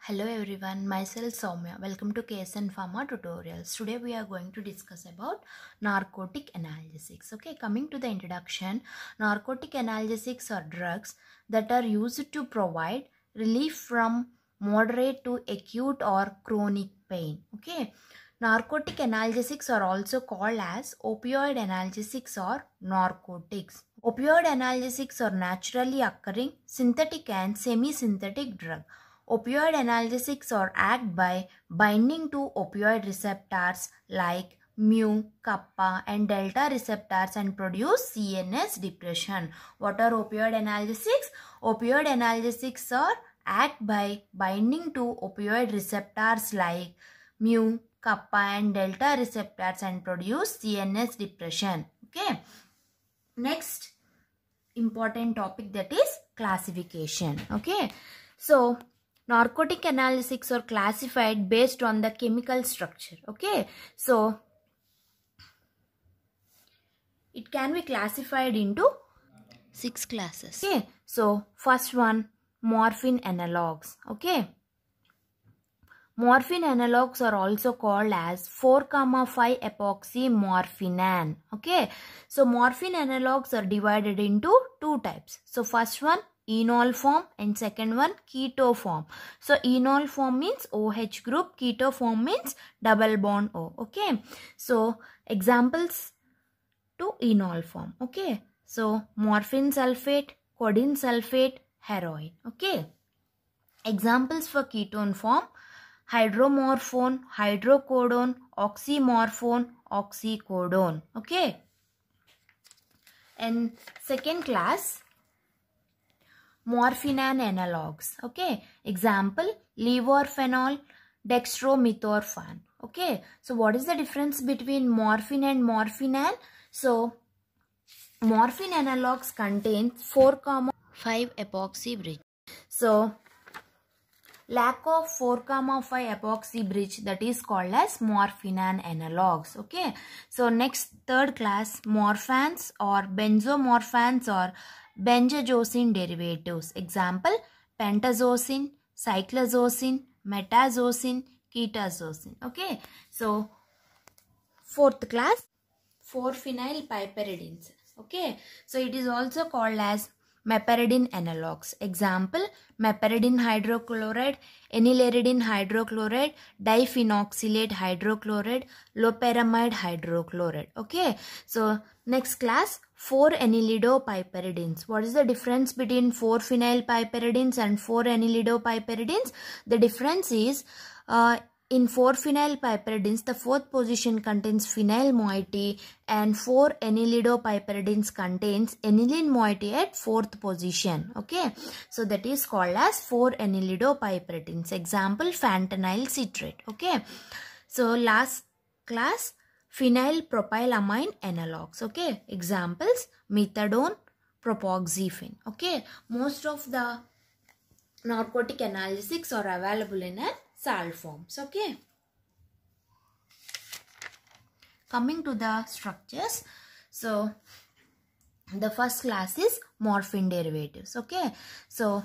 Hello everyone, myself Soumya. Welcome to KSN Pharma Tutorials. Today we are going to discuss about narcotic analgesics. Okay, coming to the introduction, narcotic analgesics are drugs that are used to provide relief from moderate to acute or chronic pain. Okay, narcotic analgesics are also called as opioid analgesics or narcotics. Opioid analgesics are naturally occurring synthetic and semi-synthetic drugs. Opioid analgesics are act by binding to opioid receptors like mu, kappa and delta receptors and produce CNS depression. What are opioid analgesics? Opioid analgesics are act by binding to opioid receptors like mu, kappa and delta receptors and produce CNS depression. Okay. Next important topic, that is classification. Okay. So narcotic analgesics are classified based on the chemical structure. Okay. So it can be classified into 6 classes. Okay. So first one, morphine analogs. Okay. Morphine analogs are also called as 4,5-epoxy morphinan. Okay. So morphine analogs are divided into 2 types. So first one, enol form, and second one, keto form. So enol form means OH group, keto form means double bond O. Okay. So examples to enol form. Okay. So morphine sulfate, codeine sulfate, heroin. Okay. Examples for ketone form: hydromorphone, hydrocodone, oxymorphone, oxycodone. Okay. And second class, morphinan analogs. Okay. Example, levorphenol, dextromethorphan. Okay. So what is the difference between morphine and morphinan? So morphine analogs contain 4,5-epoxy bridge. So lack of 4,5-epoxy bridge, that is called as morphinan analogs. Okay. So next, third class, morphans or benzomorphans or benzodiazepine derivatives. Example, pentazocine, cyclazocine, metazocine, ketazocine. Okay. So fourth class, 4-phenylpiperidines. Okay. So it is also called as meperidine analogs. Example, meperidine hydrochloride, enalaridine hydrochloride, diphenoxylate hydrochloride, loperamide hydrochloride. Okay. So next class, 4-enilidopiperidines. What is the difference between 4-phenylpiperidines and 4-enilidopiperidines? The difference is in 4-phenylpiperidines, the fourth position contains phenyl moiety, and 4-enilidopiperidines contains aniline moiety at fourth position. Okay. So that is called as 4-enilidopiperidines. Example, fentanyl citrate. Okay. So last class, phenylpropylamine analogs. Okay. Examples, methadone, propoxyphene. Okay. Most of the narcotic analgesics are available in a salt forms. Okay. Coming to the structures. So the first class is morphine derivatives. Okay. So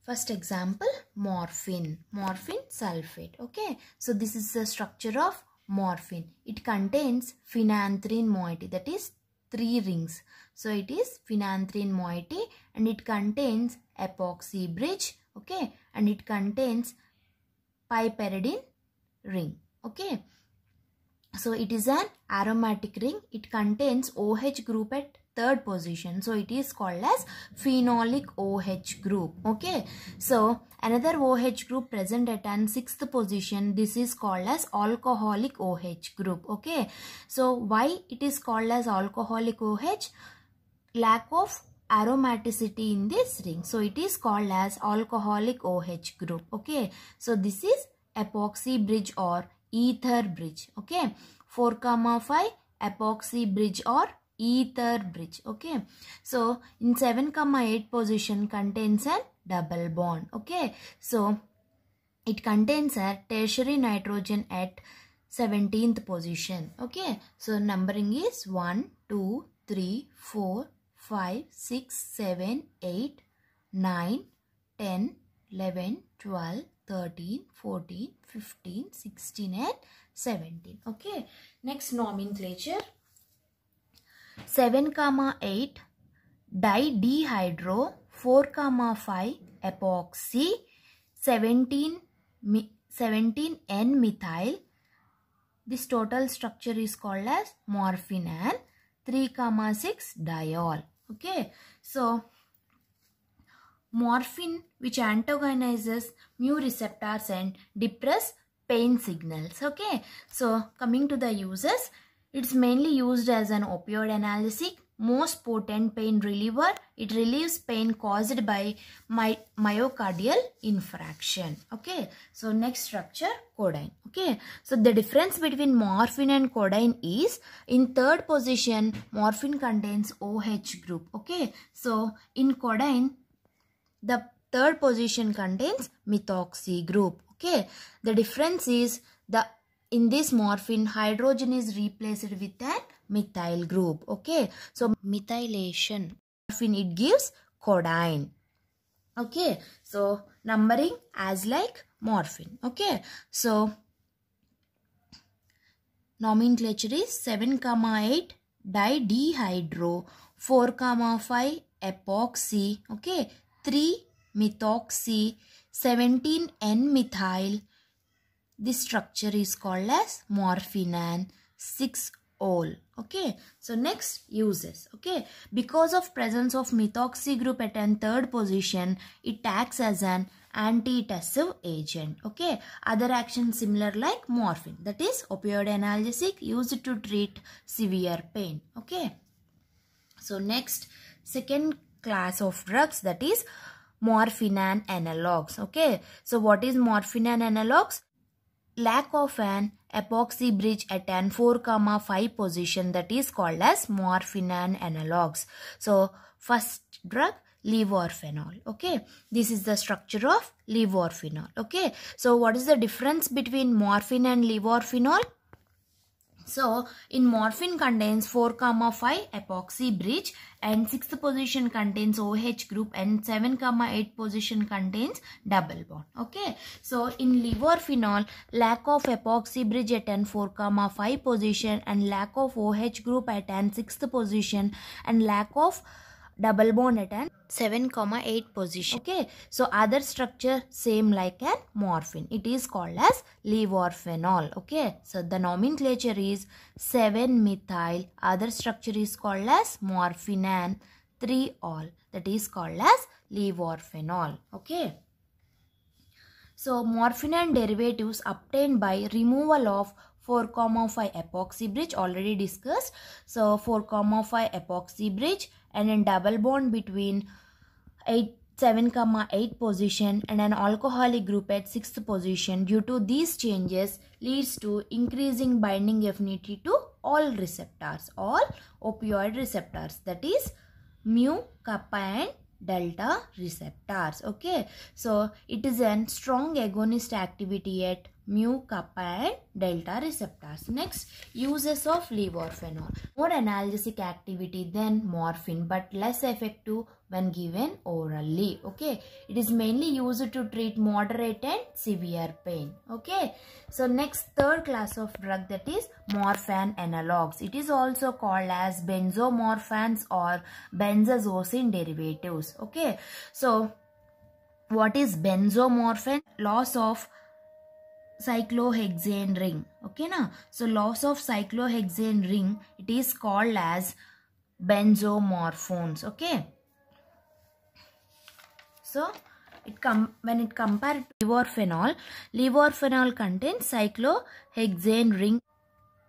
first example, morphine sulfate. Okay. So this is the structure of morphine. It contains phenanthrene moiety, that is 3 rings. So it is phenanthrene moiety and it contains epoxy bridge. Okay. And it contains piperidine ring. Okay. So it is an aromatic ring. It contains OH group at third position. So it is called as phenolic OH group. Okay. So another OH group present at an 6th position. This is called as alcoholic OH group. Okay. So why it is called as alcoholic OH? Lack of aromaticity in this ring. So it is called as alcoholic OH group. Okay. So this is epoxy bridge or ether bridge. Okay. 4,5 epoxy bridge or ether bridge. Okay. So in 7,8 position contains a double bond. Okay. So it contains a tertiary nitrogen at 17th position. Okay. So numbering is 1, 2, 3, 4, 5, 6, 7, 8, 9, 10, 11, 12, 13, 14, 15, 16 and 17. Okay. Next nomenclature. 7, 8 didehydro, 4, 5 epoxy, 17 N-methyl. This total structure is called as morphine, and 3, 6 diol. Okay. So morphine, which antagonizes mu receptors and depress pain signals. Okay. So coming to the uses, it's mainly used as an opioid analgesic, most potent pain reliever. It relieves pain caused by myocardial infarction. Okay. So next structure, codeine. Okay. So the difference between morphine and codeine is, in third position, morphine contains OH group. Okay. So in codeine, the third position contains methoxy group. Okay. The difference is, in this morphine, hydrogen is replaced with an methyl group. Okay. So methylation. Morphine, it gives codeine. Okay. So numbering as like morphine. Okay. So nomenclature is 7, 8 didehydro, 4, 5 epoxy. Okay. 3 methoxy, 17 N-methyl. This structure is called as morphine, and 6 ol. Okay. So next, uses. Okay. Because of presence of methoxy group at an third position, it acts as an antitussive agent. Okay. Other actions similar like morphine, that is opioid analgesic used to treat severe pain. Okay. So next, second class of drugs, that is morphine and analogs. Okay. So what is morphine and analogs? Lack of an epoxy bridge at an 4, 5 position, that is called as morphine and analogs. So first drug, levorphenol. Okay. This is the structure of levorphenol. Okay. So what is the difference between morphine and levorphenol? So in morphine contains 4, 5 epoxy bridge, and 6th position contains OH group, and 7, 8 position contains double bond. Okay. So in levorphenol, lack of epoxy bridge at an 4, 5 position, and lack of OH group at an 6th position, and lack of double bond at an 7, 8 position. Okay. So other structure same like an morphine. It is called as levorphenol. Okay. So the nomenclature is 7-methyl. Other structure is called as morphine, and 3-ol. That is called as levorphenol. Okay. So morphine and derivatives obtained by removal of 4, 5 epoxy bridge, already discussed. So 4, 5 epoxy bridge, and a double bond between 7, 8 position, and an alcoholic group at 6th position. Due to these changes, leads to increasing binding affinity to all receptors, all opioid receptors, that is mu, kappa and delta receptors. Okay. So it is a strong agonist activity at mu, kappa and delta receptors. Next, uses of levorphenol. More analgesic activity than morphine, but less effective when given orally. Okay. It is mainly used to treat moderate and severe pain. Okay. So next, third class of drug, that is morphine analogs. It is also called as benzomorphines or benzazosine derivatives. Okay. So what is benzomorphine? Loss of cyclohexane ring. Okay na? So loss of cyclohexane ring, it is called as benzomorphones. Okay. So when it compared to levorphenol contains cyclohexane ring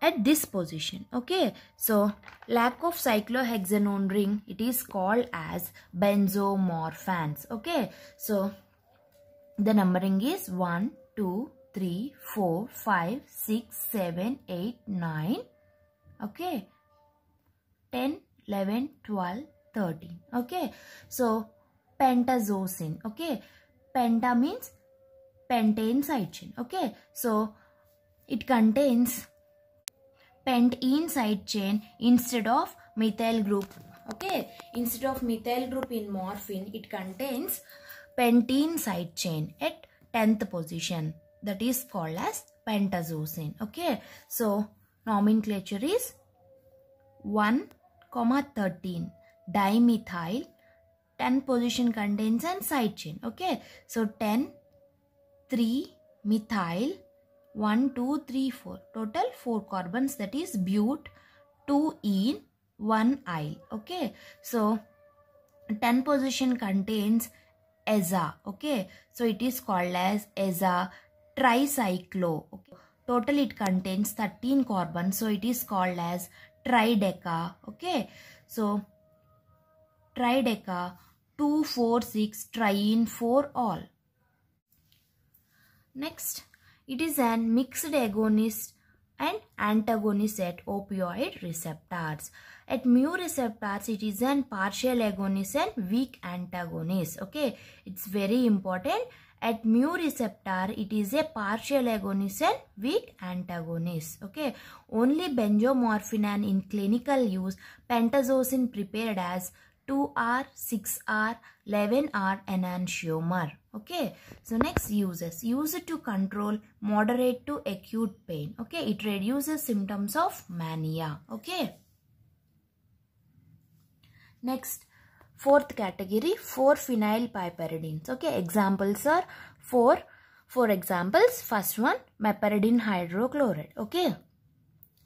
at this position. Okay. So lack of cyclohexanone ring, it is called as benzomorphines. Okay. So the numbering is 1, 2, 3, 4, 5, 6, 7, 8, 9. Okay. 10, 11, 12, 13. Okay. So pentazocine. Okay. Penta means pentane side chain. Okay. So it contains pentene side chain instead of methyl group. Okay. Instead of methyl group in morphine, it contains pentene side chain at 10th position, that is called as pentazocine. Okay, so nomenclature is 1,13 dimethyl, 10 position contains an side chain. Okay, so 10, 3 methyl, 1, 2, 3, 4, total 4 carbons, that is bute, 2 ene, 1 yle. Okay, so 10 position contains eza. Okay, so it is called as eza tricyclo. Okay, total it contains 13 carbons, so it is called as trideca. Okay, so trideca, 2, 4, 6, triene, 4 all. Next, it is an mixed agonist and antagonist at opioid receptors. At mu receptors, it is an partial agonist and weak antagonist. Okay, it's very important. At mu receptor, it is a partial agonist and weak antagonist. Okay, only benzomorphin in clinical use, pentazocine prepared as 2R, 6R, 11R enantiomer. Okay, so next uses. Used to control moderate to acute pain. Okay, it reduces symptoms of mania. Okay. Next, fourth category, 4-phenylpiperidines. Okay, examples are four examples. First one, meperidine hydrochloride. Okay,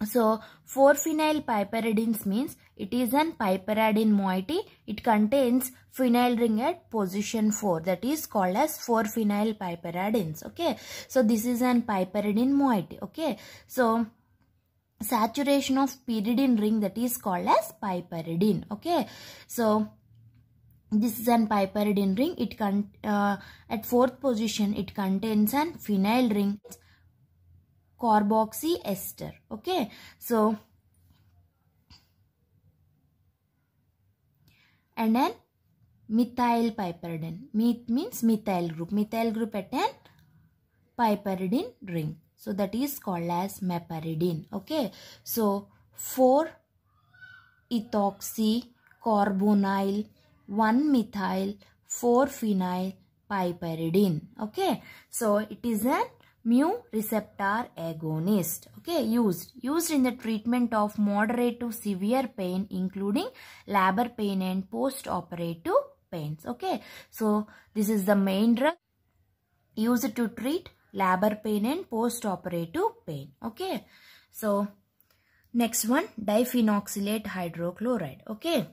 so 4-phenylpiperidines means it is an piperidine moiety. It contains phenyl ring at position 4, that is called as 4-phenylpiperidines. Okay, so this is an piperidine moiety. Okay, so saturation of pyridine ring, that is called as piperidine. Okay, so this is an piperidine ring. It at 4th position it contains an phenyl ring, carboxy ester. Okay, so and then methyl piperidine. Means methyl group at an piperidine ring. So that is called as meperidine. Okay, so 4-ethoxy carbonyl 1-methyl 4-phenyl piperidine. Okay, so it is a mu receptor agonist. Okay, used in the treatment of moderate to severe pain, including labor pain and post-operative pains. Okay, so this is the main drug used to treat labor pain and post-operative pain. Okay, so next one, diphenoxylate hydrochloride. Okay,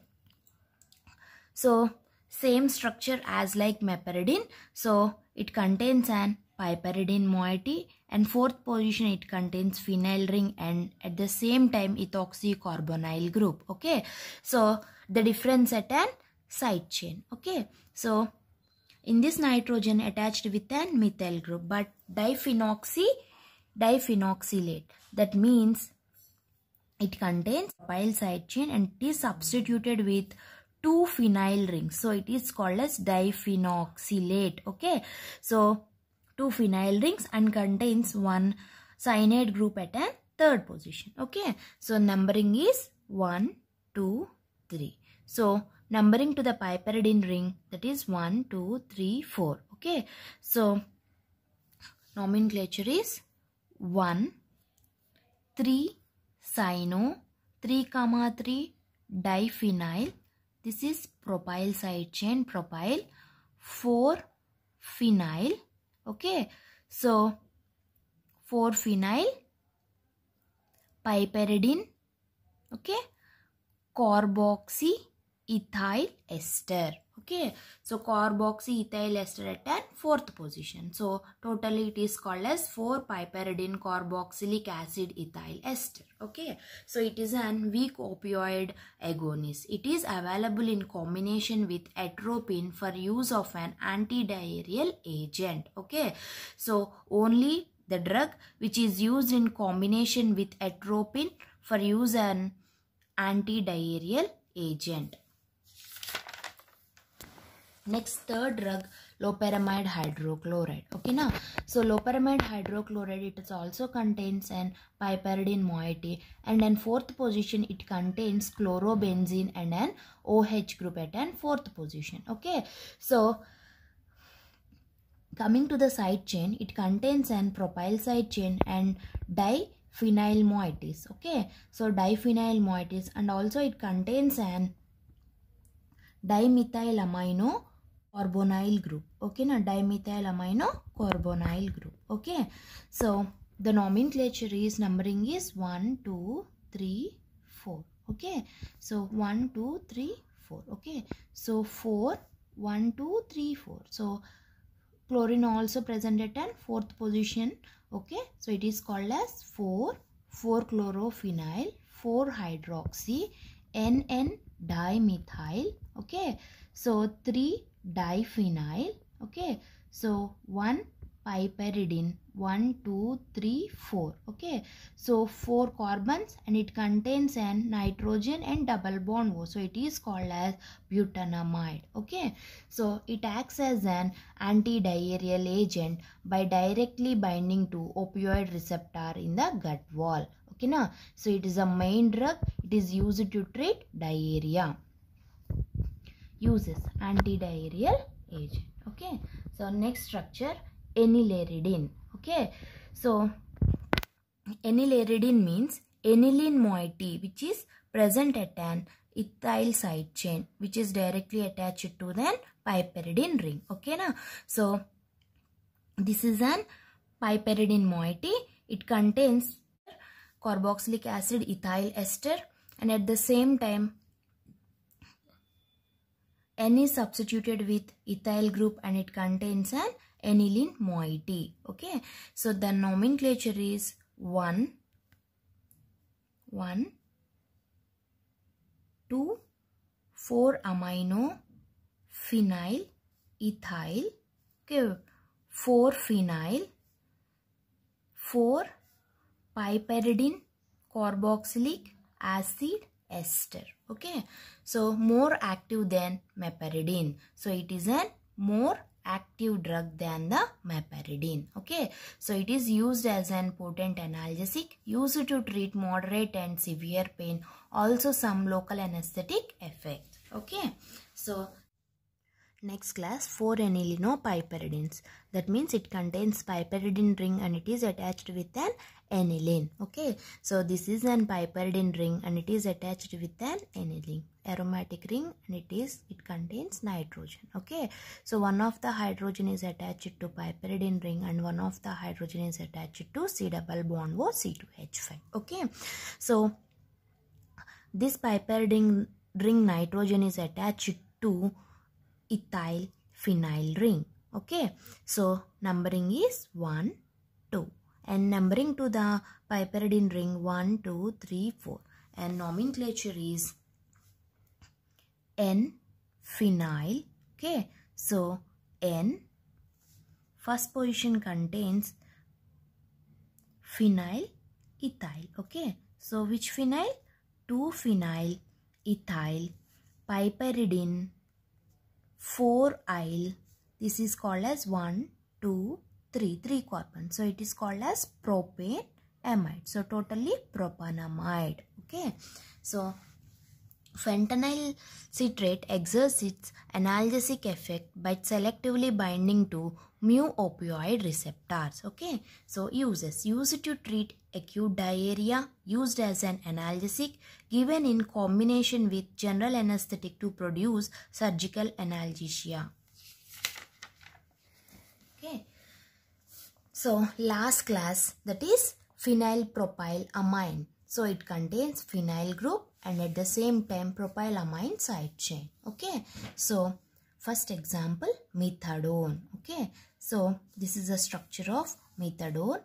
so same structure as like meperidine. So it contains an piperidine moiety, and 4th position it contains phenyl ring and at the same time ethoxy carbonyl group. Okay, so the difference at an side chain. Okay, so in this nitrogen attached with an methyl group, but diphenoxylate, that means it contains propyl side chain and it is substituted with 2 phenyl rings, so it is called as diphenoxylate. Okay, so 2 phenyl rings and contains 1 cyanide group at a 3rd position. Okay, so numbering is 1, 2, 3. So numbering to the piperidine ring, that is 1, 2, 3, 4. Okay, so nomenclature is 1, 3 cyano, 3, 3 diphenyl. This is propyl side chain, propyl, 4 phenyl. Okay, so 4 phenyl piperidine. Okay, carboxy ethyl ester. Okay, so carboxy ethyl ester at 4th position. So totally it is called as 4-piperidine carboxylic acid ethyl ester. Okay, so it is an weak opioid agonist. It is available in combination with atropine for use of an antidiarrheal agent. Okay, so only the drug which is used in combination with atropine for use an antidiarrheal agent. Next, third drug, loperamide hydrochloride. Okay, now, so loperamide hydrochloride, it also contains an piperidine moiety, and in 4th position it contains chlorobenzene and an OH group at an 4th position. Okay, so Coming to the side chain, it contains an propyl side chain and diphenyl moieties. Okay, so diphenyl moieties, and also it contains an dimethyl amino carbonyl group. Okay, na dimethyl amino carbonyl group. Okay, so the nomenclature is numbering is 1, 2, 3, 4. Okay, so 1, 2, 3, 4. Okay, so 4, 1, 2, 3, 4. So chlorine also present at an fourth position. Okay, so it is called as 4,4-chlorophenyl 4-hydroxy NN dimethyl. Okay, so 3-diphenyl. Okay, so 1 piperidine, 1, 2, 3, 4. Okay, so 4 carbons and it contains an nitrogen and double bond O, so it is called as butanamide. Okay, so it acts as an antidiarrheal agent by directly binding to opioid receptor in the gut wall. Okay, na? So it is a main drug. It is used to treat diarrhea. Uses antidiarrheal agent. Okay, so next structure, enileridine. Okay, so enileridine means aniline moiety which is present at an ethyl side chain which is directly attached to the piperidine ring. Okay, na? So this is an piperidine moiety. It contains carboxylic acid ethyl ester, and at the same time N is substituted with ethyl group and it contains an aniline moiety. Okay, so the nomenclature is 1, 2, 4 amino phenyl ethyl. Okay, 4 phenyl, 4 piperidine carboxylic acid ester. Okay, so more active than meperidine. So it is a more active drug than the meperidine. Okay, so it is used as an potent analgesic, used to treat moderate and severe pain, also some local anesthetic effects. Okay, so next class, 4-anilinopiperidines. That means it contains piperidine ring and it is attached with an aniline. Okay, so this is an piperidine ring and it is attached with an aniline aromatic ring, and it contains nitrogen. Okay, so one of the hydrogen is attached to piperidine ring and one of the hydrogen is attached to C double bond O C2H5. Okay, so this piperidine ring nitrogen is attached to ethyl phenyl ring. Okay, so numbering is 1, 2, and numbering to the piperidine ring 1, 2, 3, 4, and nomenclature is N phenyl. Okay, so N first position contains phenyl ethyl. Okay, so which phenyl? 2-phenyl ethyl piperidine 4-yl. This is called as 1, 2, 3 carbon. So it is called as propane amide. So totally propanamide. Okay, so fentanyl citrate exerts its analgesic effect by selectively binding to mu opioid receptors. Okay, so uses: used to treat acute diarrhea, used as an analgesic, given in combination with general anesthetic to produce surgical analgesia. Okay, so last class, that is phenylpropylamine. So it contains phenyl group and at the same time propylamine side chain. Okay, so first example, methadone. Okay, so this is the structure of methadone.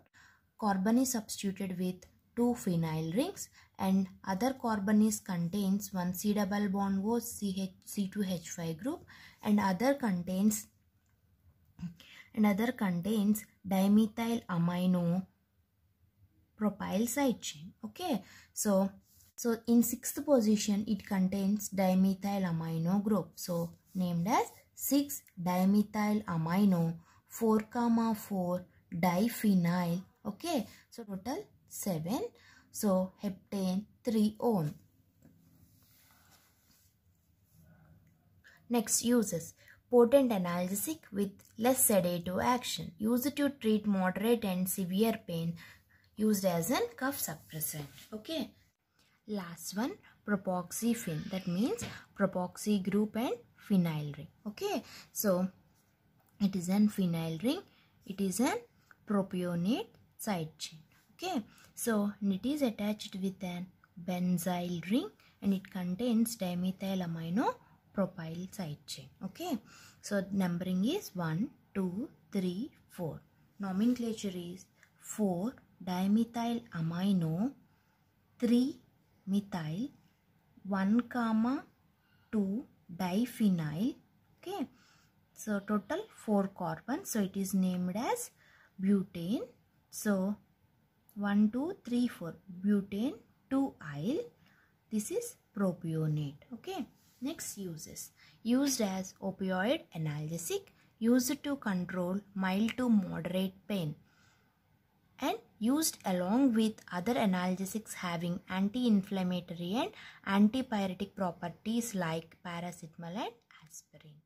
Carbon is substituted with 2 phenyl rings and other carbon is contains one C double bond O C2H5 group, and other contains dimethyl amino propyl side chain. Okay, so in 6th position it contains dimethyl amino group, so named as 6-dimethyl amino 4,4 diphenyl. Okay, so total 7. So heptane 3-one. Next, uses: potent analgesic with less sedative action, used to treat moderate and severe pain, used as a cough suppressant. Okay. Last one, propoxyphene, that means propoxy group and phenyl ring. Okay, so it is an phenyl ring, it is an propionate side chain. Okay, so it is attached with an benzyl ring and it contains dimethyl amino propyl side chain. Okay, so numbering is 1, 2, 3, 4. Nomenclature is 4 dimethyl amino, 3 methyl, 1, 2 diphenyl. Okay, so total 4 carbons, so it is named as butane. So 1, 2, 3, 4 butane 2-yle. This is propionate. Okay, next uses. Used as opioid analgesic, used to control mild to moderate pain, and used along with other analgesics having anti-inflammatory and antipyretic properties like paracetamol and aspirin.